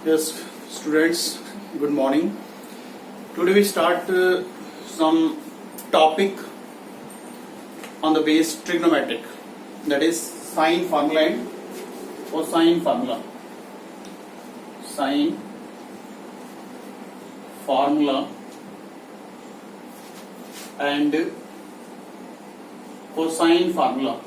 Yes, students, good morning. Today we start some topic on the base trigonometric, that is sine formula and cosine formula. Sine formula and cosine formula.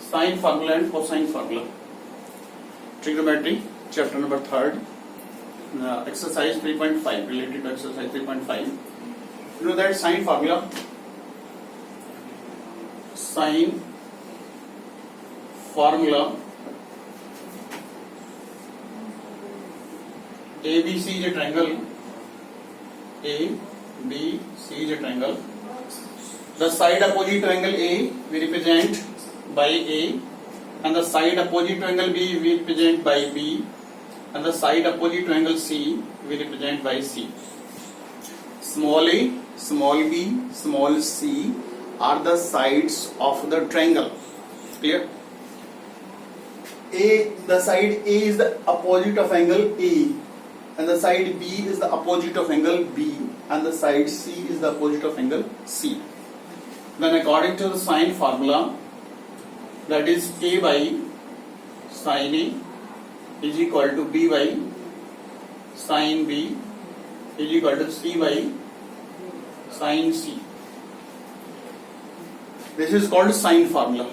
Sine formula and cosine formula. Trigonometry, chapter number 3rd, exercise 3.5, related to exercise 3.5. You know that sine formula, sine formula, ABC is a triangle, ABC is a triangle. The side opposite to angle A we represent by A, and the side opposite to angle B we represent by B, and the side opposite to angle C we represent by C. Small a, small b, small c are the sides of the triangle. Clear? The side A is the opposite of angle A, and the side B is the opposite of angle B, and the side C is the opposite of angle C. Then according to the sine formula, that is A by sine A is equal to B by sine B is equal to C by sine C. This is called sine formula.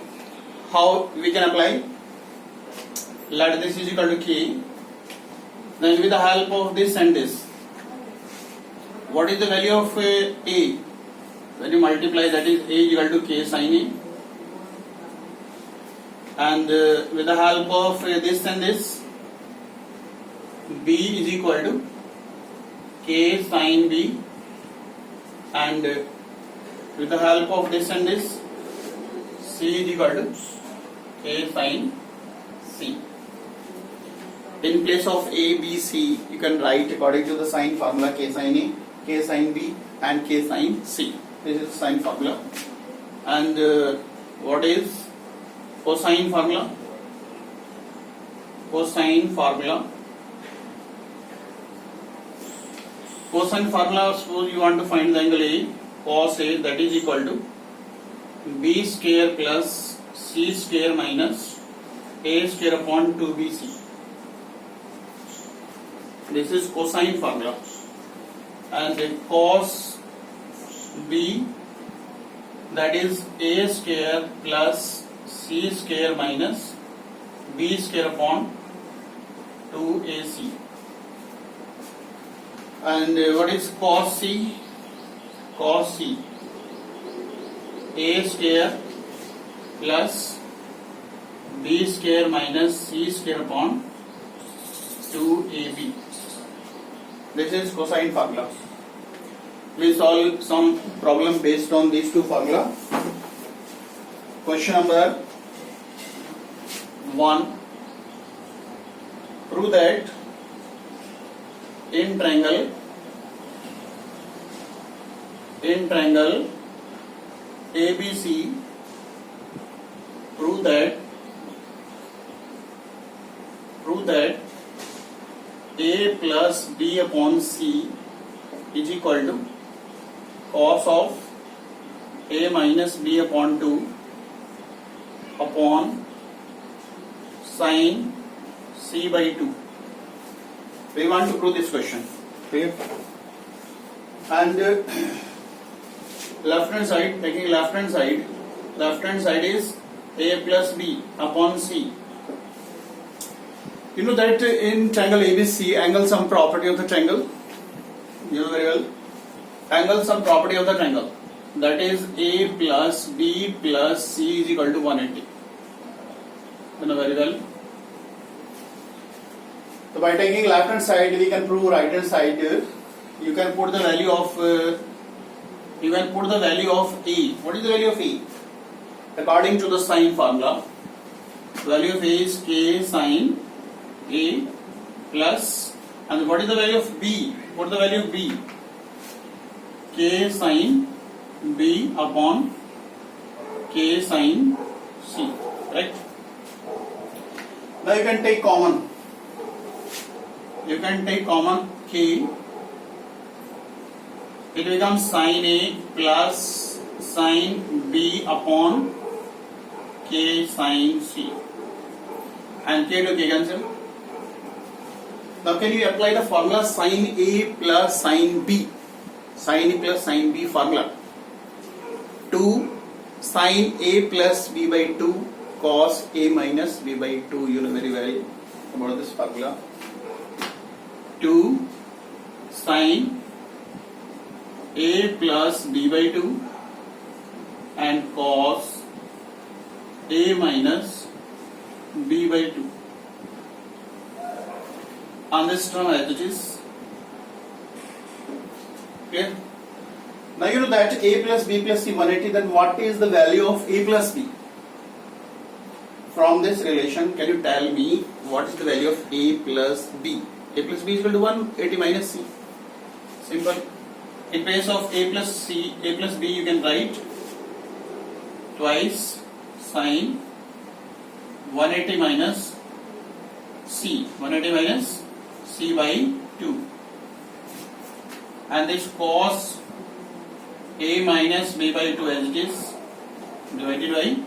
How we can apply? Let this is equal to K. Then with the help of this and this, what is the value of A? When you multiply, that is A is equal to K sine A. And with the help of this and this, B is equal to K sine B, and with the help of this and this, C is equal to K sine C. In place of A, B, C, you can write according to the sine formula K sine A, K sine B, and K sine C. This is the sine formula. And what is cosine formula? Cosine formula. Cosine formula, suppose you want to find the angle A, cos A, that is equal to B square plus C square minus A square upon 2BC. This is cosine formula. And cos B, that is A square plus C square minus B square upon 2AC. And what is cos C? Cos C, A square plus B square minus C square upon 2AB. This is cosine formula. We solve some problem based on these two formula. Question number 1. Prove that in triangle ABC, prove that A plus B upon C is equal to cos of A minus B upon 2 upon sine C by 2. We want to prove this question. Okay. And left hand side, taking left hand side is A plus B upon C. You know that in triangle ABC, angle sum property of the triangle, you know very well, angle sum property of the triangle, that is A plus B plus C is equal to 180. You know very well. So by taking left hand side, we can prove right hand side. You can put the value of E. What is the value of E? According to the sine formula, value of A is K sine A plus, and what is the value of B? What is the value of B? K sine B upon K sine C, right? Now you can take common. You can take common k. It becomes sin A plus sin B upon k sin C. And k to k cancel. Now can you apply the formula sin A plus sin B? Sin A plus sin B formula. 2 sin A plus B by 2 cos A minus B by 2. You know very well about this formula. 2 sin A plus B by 2 and cos A minus B by 2. On this term as it is. Clear? Now you know that A plus B plus C 180, then what is the value of A plus B? From this relation, can you tell me what is the value of A plus B? A plus B is equal to 180 minus C. Simple. In place of A plus C, A plus B you can write twice sin 180 minus C. 180 minus C by 2. And this cos A minus B by 2 as it is divided by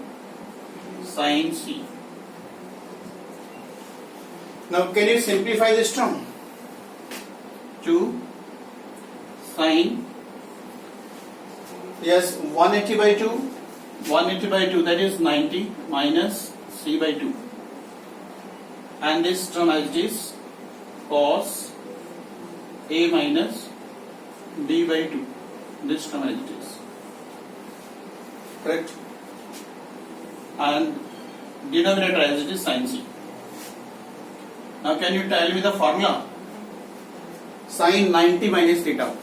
sin C. Now can you simplify this term? 2 sin, yes, 180 by 2, 180 by 2 that is 90 minus C by 2. And this term as it is cos A minus B by 2. This term as it is. Correct? And denominator as it is sin C. Now can you tell me the formula? Sin 90 minus theta.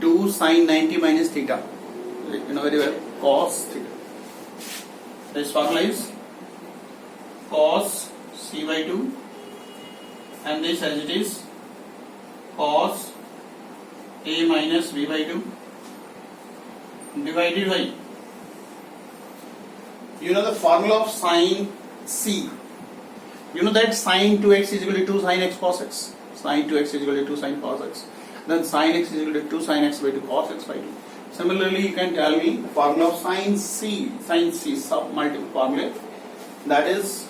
2 sin 90 minus theta. You know very well. Cos theta. This formula is cos C by 2 and this as it is cos A minus B by 2 divided by, you know the formula of sin C. You know that sin 2x is equal to 2 sin x cos x. Sin 2x is equal to 2 sin cos x. Then sin x is equal to 2 sin x by 2 cos x by 2. Similarly, you can tell me the formula of sin C sub multiple formula, that is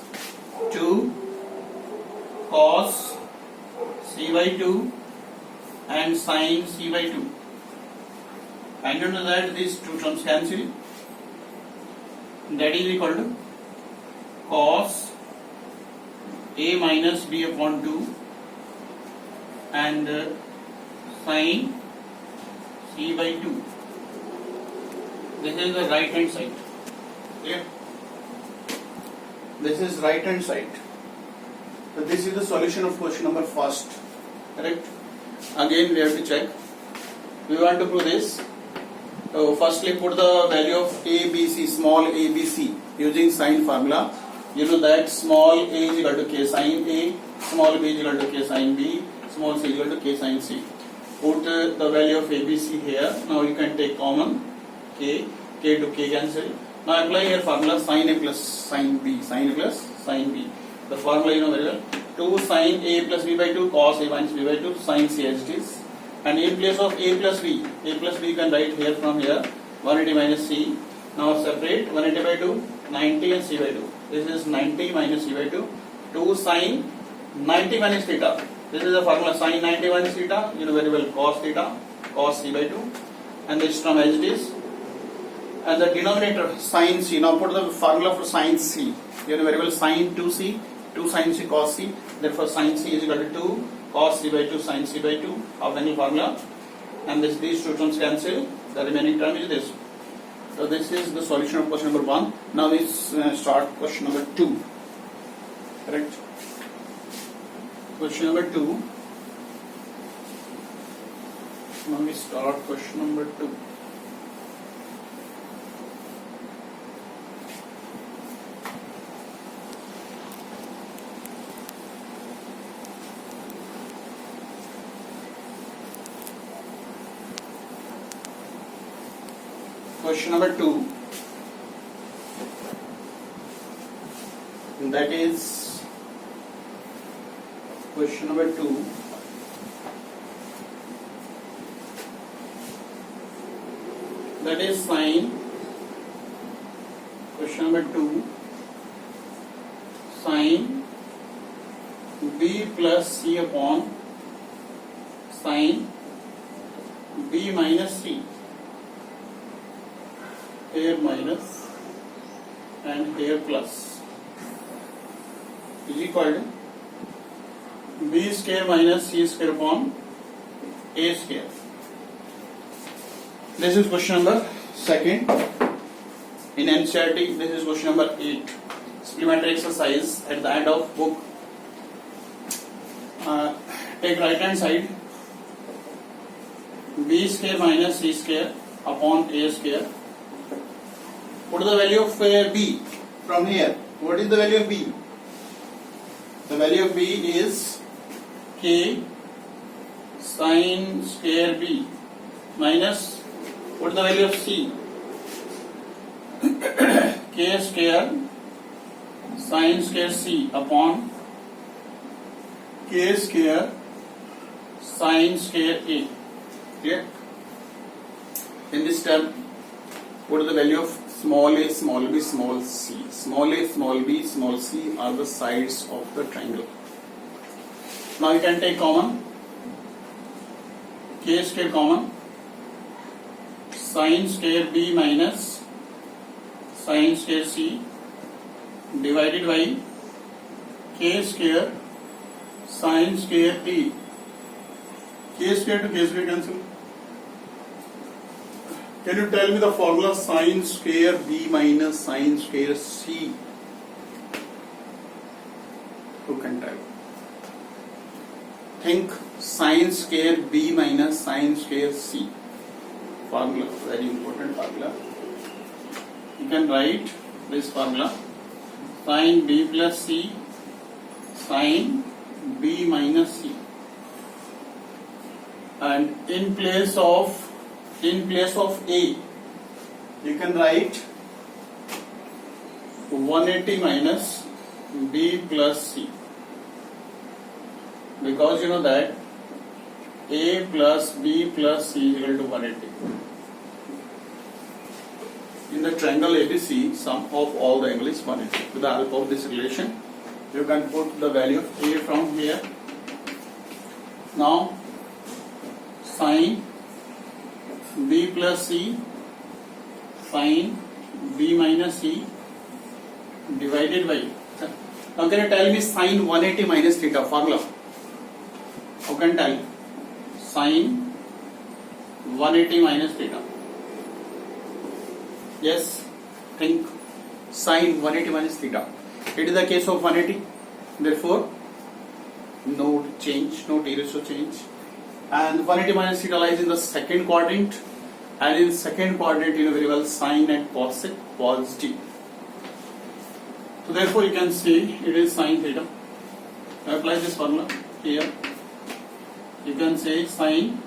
2 cos C by 2 and sin C by 2. And you know that these two terms cancel. That is equal to cos A minus B upon 2 and sin C by 2. This is the right hand side. Clear? This is right hand side. So this is the solution of question number first. Correct? Again we have to check. We want to prove this. So firstly put the value of ABC, small ABC using sine formula. You know that small a is equal to k sin A, small b is equal to k sin B, small c is equal to k sin C. Put the value of ABC here. Now you can take common k to k cancel. Now apply here formula sin A plus sin B, sin A plus sin B. The formula you know very well. 2 sin A plus B by 2 cos A minus B by 2 sin C as it is. And in place of A plus B you can write here from here 180 minus C. Now separate 180 by 2, 90 and C by 2. This is 90 minus C by 2. 2 sin 90 minus theta. This is the formula sin 90 minus theta. You know very well cos theta, cos C by 2. And this term as it is. And the denominator sin C. Now put the formula for sin C. You know very well sin 2C, 2 sin C cos C. Therefore sin C is equal to 2 cos C by 2 sin C by 2 of the angle formula. And these two terms cancel. The remaining term is this. So this is the solution of question number 1. Now we start question number 2. Correct? Question number 2. Now we start question number 2. Question number 2, that is Question number 2. That is sine. Question number 2. Sine b plus c upon sine b minus c. Here minus and here plus is equal to b square minus c square upon a square. This is question number 2 in NCERT. This is question number 8. Supplementary exercise at the end of book. Take right hand side, b square minus c square upon a square. What is the value of b from here? What is the value of b? The value of b is k sine square b minus, what is the value of c? K square sine square c upon k square sine square a. Clear? In this term, what is the value of small a, small b, small c? Small a, small b, small c are the sides of the triangle. Now you can take common, k square common, sine square b minus sine square c divided by k square sine square a. K square to k square cancel. Can you tell me the formula sine square b minus sine square c? Who can tell? Think sine square b minus sine square c. Formula, very important formula. You can write this formula: sine b plus c sine b minus c, and in place of a you can write 180 minus b plus c, because you know that a plus b plus c is equal to 180. In the triangle ABC, sum of all the angles is 180. With the help of this relation, you can put the value of a from here. Now sine b plus c sine b minus c divided by. Now can you tell me sine 180 minus theta formula? How can tell? Sine 180 minus theta. Yes, think sine 180 minus theta. It is the case of 180. Therefore, no change, no t ratio change. And 180 minus theta lies in the second quadrant, and in second quadrant you know very well sine and cosec positive. So therefore you can say it is sine theta. Apply this formula here. You can say sine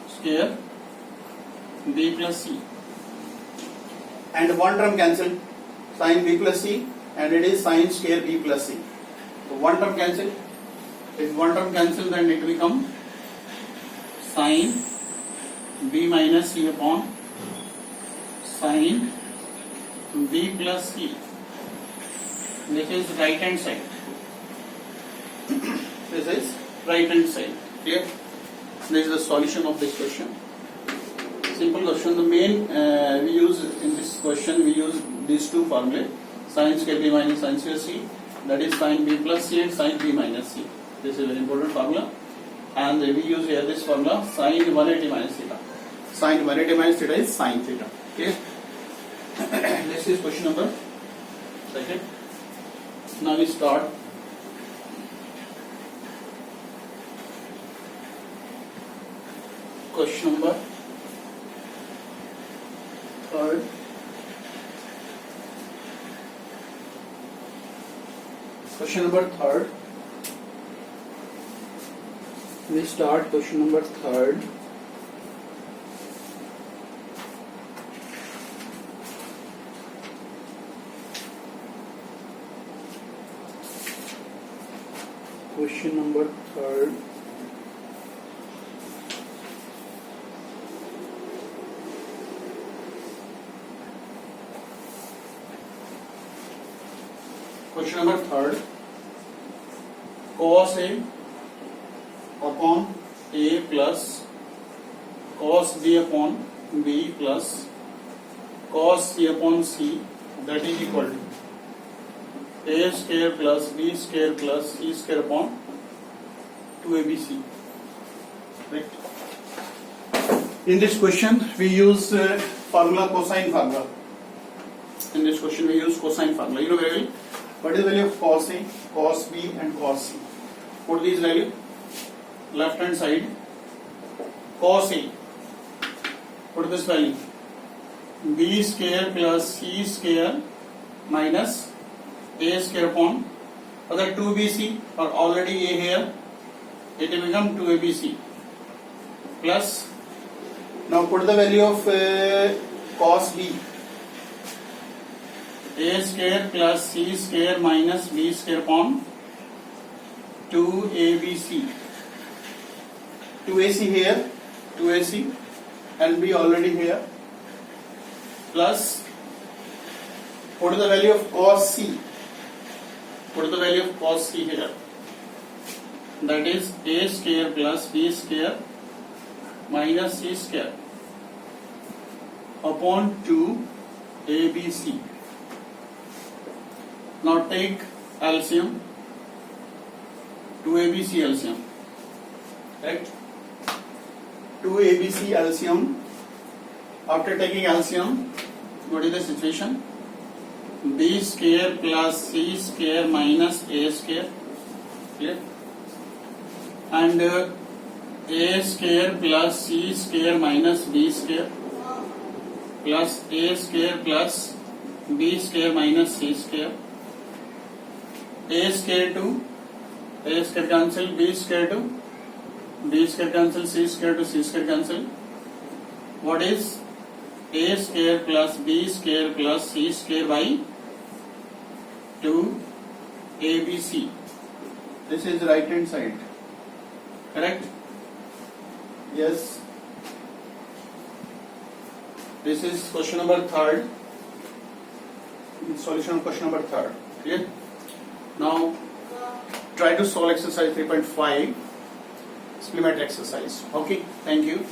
square b plus c, and one term cancelled, sine b plus c, and it is sine square b plus c. So one term cancelled. If one term cancelled, then it will become sine b minus c upon sine b plus c. This is right hand side. This is right hand side. Clear? This is the solution of this question. Simple question. The main we use in this question, we use these two formulae: sine square b minus sine square c, that is sine b plus c, and sine b minus c. This is a very important formula. And we use here this formula: sine 180 minus theta. Sine 180 minus theta is sine theta. Okay. This is question number 2. Now we start. Question number 3. Question number 3. We start question number 3. Question number 3rd. Question number 3rd. Cos A upon A plus cos B upon B plus cos C upon C, that is equal to A square plus B square plus C square upon 2ABC. Right? In this question we use formula, cosine formula. In this question we use cosine formula. You know very well what is the value of cos A, cos B and cos C. Put these value left hand side. Cos A, put this value B square plus C square minus A square upon other 2BC or already A here, it will become 2ABC plus, now put the value of cos B, A square plus C square minus B square upon 2ABC. 2AC here, 2AC and B already here, plus put the value of cos C, put the value of cos C here, that is A square plus B square minus C square upon 2 ABC. Now take LCM, 2ABC LCM, right? 2ABC LCM. After taking LCM, what is the situation? B square plus C square minus A square, clear? And A square plus C square minus B square plus A square plus B square minus C square. A square to A square cancel, B square to B square cancel, C square to C square cancel. What is A square plus B square plus C square by 2 ABC. This is right hand side, correct? Yes. This is question number 3rd. Solution of question number 3rd. Clear? Now try to solve exercise 3.5 supplementary exercise. Okay, thank you.